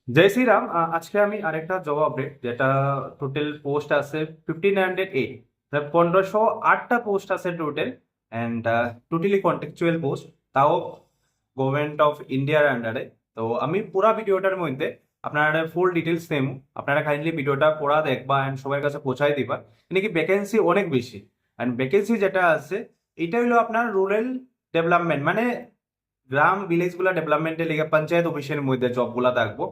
জয় শ্রীরাম। আজকে আমি আরেকটা জব আপডেট, যেটা টোটাল পোস্ট আছে 1508, 1508টা পোস্ট আছে total. And totally contractual post, তাও গভর্নমেন্ট অফ ইন্ডিয়ার আন্ডারে। তো আমি পুরা ভিডিওটার মধ্যে আপনারা ফুল ডিটেলস নেব। আপনারা কাইন্ডলি ভিডিওটা পুরা দেখবা অ্যান্ড সবার কাছে পৌঁছাই দিবা। নাকি ভ্যাকেন্সি অনেক বেশি, অ্যান্ড ভ্যাকেন্সি যেটা আছে এটা হলো আপনার রুরাল ডেভেলপমেন্ট, মানে গ্রাম ভিলেজ গুলা ডেভেলপমেন্টের লিগে পঞ্চায়েত অফিসের মধ্যে জব গুলা থাকবো।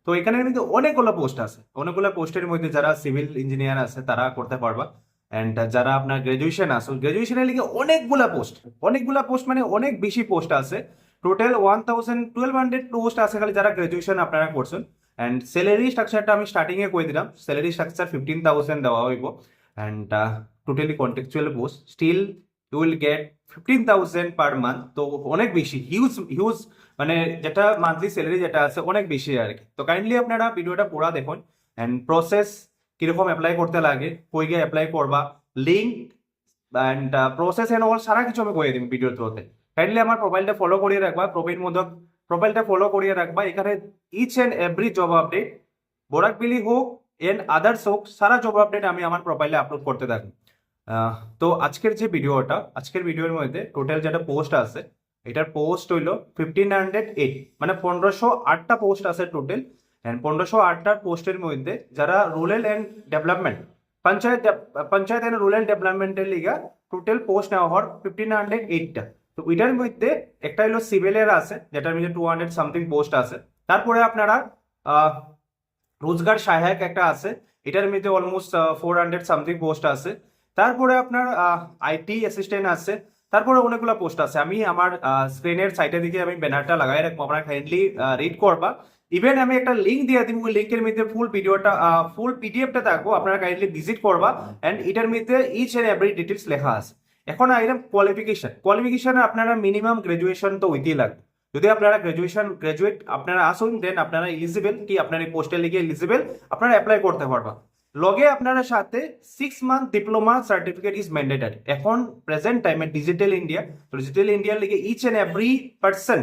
তো এখানে কিন্তু অনেকগুলো পোস্ট আছে, অনেকগুলো পোস্টের মধ্যে যারা সিভিল ইঞ্জিনিয়ার আছে তারা করতে পারবা। এন্ড যারা আপনার গ্রাজুয়েশন আছে, গ্রাজুয়েশনের লিগে অনেকগুলা পোস্ট মানে অনেক বেশি পোস্ট আছে। টোটাল 1200 পোস্ট আছে খালি যারা গ্রাজুয়েশন আপনারা করছেন। এন্ড স্যালারি স্ট্রাকচারটা আমি স্টার্টিং এ কই দিলাম, স্যালারি স্ট্রাকচার 15,000 দেওয়া হইব। And totally contractual post, still you will get 15,000 per month. তো অনেক বেশি, হিউজ হিউজ, মানে যেটা মান্থলি স্যালারি যেটা আছে অনেক বেশি আর কি। তো কাইন্ডলি আপনারা ভিডিওটা পুরা দেখুন। এন্ড প্রসেস কিরকম অ্যাপ্লাই করতে লাগে, কই গিয়ে অ্যাপ্লাই করবা, link and process and all সারা কিছু আমি কয়ে দিই ভিডিওর থ্রুতে। কাইন্ডলি আমার প্রোফাইলটা ফলো করিয়ে রাখবা, প্রোফাইলটা ফলো করিয়ে রাখবা। এখানে each and every job update, বোরাকবিলি হোক এন্ড আদার্স হোক, সারা জব আপডেট আমি আমার প্রোফাইলে আপলোড করতে থাকি। তো আজকের ভিডিওর মধ্যে টোটাল যেটা পোস্ট আছে, এটার পোস্ট হইলো 1508, মানে 1508টা পোস্ট আছে টোটাল। এন্ড 1508টার পোস্টের মধ্যে যারা rural and development, panchayat and rural ডেভেলপমেন্টের লিগা টোটাল পোস্ট নেওয়া হওয়ার 1508টা। তো ওইটার মধ্যে একটা হলো সিভিলের আছে, যেটার মধ্যে 200 সামথিং পোস্ট আছে। তারপরে আপনারা আহ রোজগার সহায়ক একটা আছে, এটার মধ্যে অলমোস্ট 400 সামথিং পোস্ট আছে। তারপরে আপনার আইটি অ্যাসিস্ট্যান্ট আছে। তারপরে অনেকগুলো পোস্ট আছে। আমি আমার স্ক্রিনের সাইডের দিকে আমি ব্যানারটা লাগাই রাখবো, আপনারা কাইন্ডলি রিড করবা। ইভেন আমি একটা লিঙ্ক দিয়ে দিব, ওই লিঙ্কের মধ্যে ফুল পিডিএফটা থাকবো, আপনারা কাইন্ডলি ভিজিট করবা। এন্ড এটার মধ্যে ইচ এন্ড এভরি ডিটেলস লেখা আছে। এখন আইলাম কোয়ালিফিকেশনে আপনারা মিনিমাম গ্রাজুয়েশন তো হইতেই লাগবে। যদি আপনারা গ্রাজুয়েট আপনারা আসুন, দেন আপনারা এলিজিবল, কি আপনার এই পোস্টে লিগে এলিজিবল, আপনারা অ্যাপ্লাই করতে পারবা। লগে আপনার সাথে 6 month diploma certificate is mandatory. এখন প্রেজেন্ট টাইমে ডিজিটাল ইন্ডিয়ার লিগে each and every person,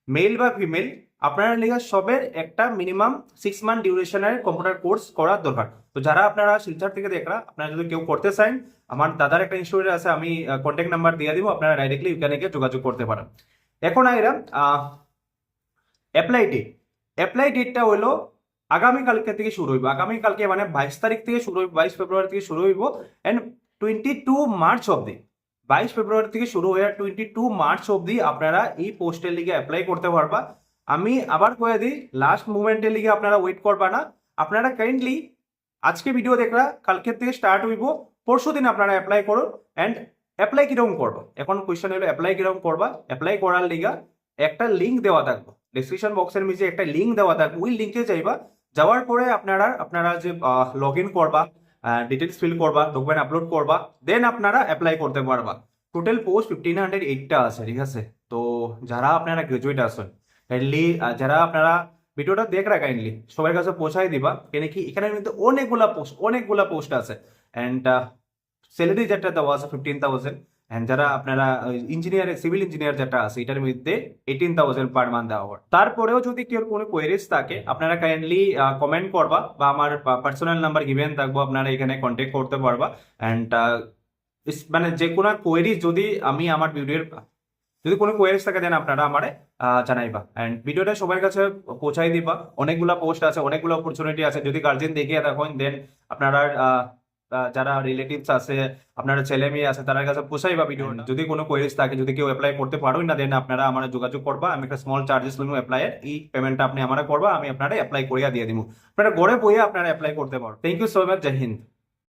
male বা ফিমেল, আপনারা লিগে সবের একটা মিনিমাম 6 মান্থ ডিউরেশনের কম্পিউটার কোর্স করার দরকার। তো যারা আপনারা শিলচর থেকে দেখরা, আপনারা যদি কেউ করতে চান, আমার দাদার একটা ইনস্টিটিউট আছে, আমি কন্ট্যাক্ট নাম্বার দিয়ে দিব, আপনারা ডাইরেক্টলি ওখানে গিয়ে যোগাযোগ করতে পারেন। এখন আইরা অ্যাপ্লাই ডেট। অ্যাপ্লাই ডেটটা হলো আগামীকালকে থেকে শুরু হইব। আগামীকালকে মানে 22 তারিখ থেকে শুরু হইব, 22 ফেব্রুয়ারি থেকে শুরু হইব। এন্ড 22 মার্চ অব্দি, 22 ফেব্রুয়ারি থেকে শুরু হয়ে 22 মার্চ অব্দি আপনারা এই পোস্টের লিগে অ্যাপ্লাই করতে পারবা। আমি আবার কয়ে দিই, লাস্ট মুভমেন্টের লিগে আপনারা ওয়েট করবা না। আপনারা কাইন্ডলি আজকে ভিডিও দেখরা, কালকের থেকে স্টার্ট হইব, পরশু দিন আপনারা অ্যাপ্লাই করুন। এন্ড অ্যাপ্লাই কিরকম করবা, এখন কোয়েশ্চেন হলো অ্যাপ্লাই কিরকম করবা। অ্যাপ্লাই করার লিগা একটা লিঙ্ক দেওয়া থাকবে, ডেসক্রিপশন বক্সের নিচে একটা লিঙ্ক দেওয়া থাকবে, ওই লিঙ্কে যাইবা। যাওয়ার পরে আপনারা যে লগ ইন করবা, ডিটেলস ফিল করবা, ডকুমেন্ট আপলোড করবা, দেন আপনারা অ্যাপ্লাই করতে পারবা। টোটাল পোস্ট 1508টা আছে, ঠিক আছে। তো যারা আপনারা গ্রাজুয়েট আছেন, কাইন্ডলি যারা আপনারা ভিডিওটা দেখরা, কাইন্ডলি সবার কাছে পৌঁছাই দিবা, কেন কি এখানে কিন্তু অনেকগুলা পোস্ট আছে। এন্ড স্যালারি যেটা দেওয়া আছে 15,000। এন্ড যারা আপনারা সিভিল ইঞ্জিনিয়ার যেটা আছে, এটার মধ্যে 18,000 পার মান্থ দেওয়া হয়। তারপরেও যদি কেউ কোনো কোয়েরিজ থাকে, আপনারা কাইন্ডলি কমেন্ট করবা, বা আমার পার্সোনাল নাম্বার গিভেন থাকবো, আপনারা এখানে কন্ট্যাক্ট করতে পারবা। এন্ড মানে যে কোনো কোয়েরিজ যদি আমি আমার ভিডিওর, যদি কোনো কোয়েরিজ থাকে দেন আপনারা আমারে জানাইবা। এন্ড ভিডিওটা সবার কাছে পৌঁছাই দিবা। অনেকগুলা পোস্ট আছে, অনেকগুলো অপরচুনিটি আছে। যদি গার্জেন দেখিয়ে দেখেন, দেন আপনারা যারা রিলেটিভস আছে, আপনারা ছেলে মেয়ে আছে, তাদের কাছে পৌঁছাইবা ভিডিও। যদি কোনো কোয়েরিজ থাকে, যদি কেউ অ্যাপ্লাই করতে পারোই না, দেন আপনারা আমার যোগাযোগ করবা। আমি একটা স্মল চার্জেস লইব অ্যাপ্লাইয়ের, এই পেমেন্টটা আপনি আমার করবা, আমি আপনারা অ্যাপ্লাই করিয়া দিয়ে দিব। আপনারা ঘরে বইয়ে আপনারা অ্যাপ্লাই করতে পারো। Thank you so much, Jai Hind.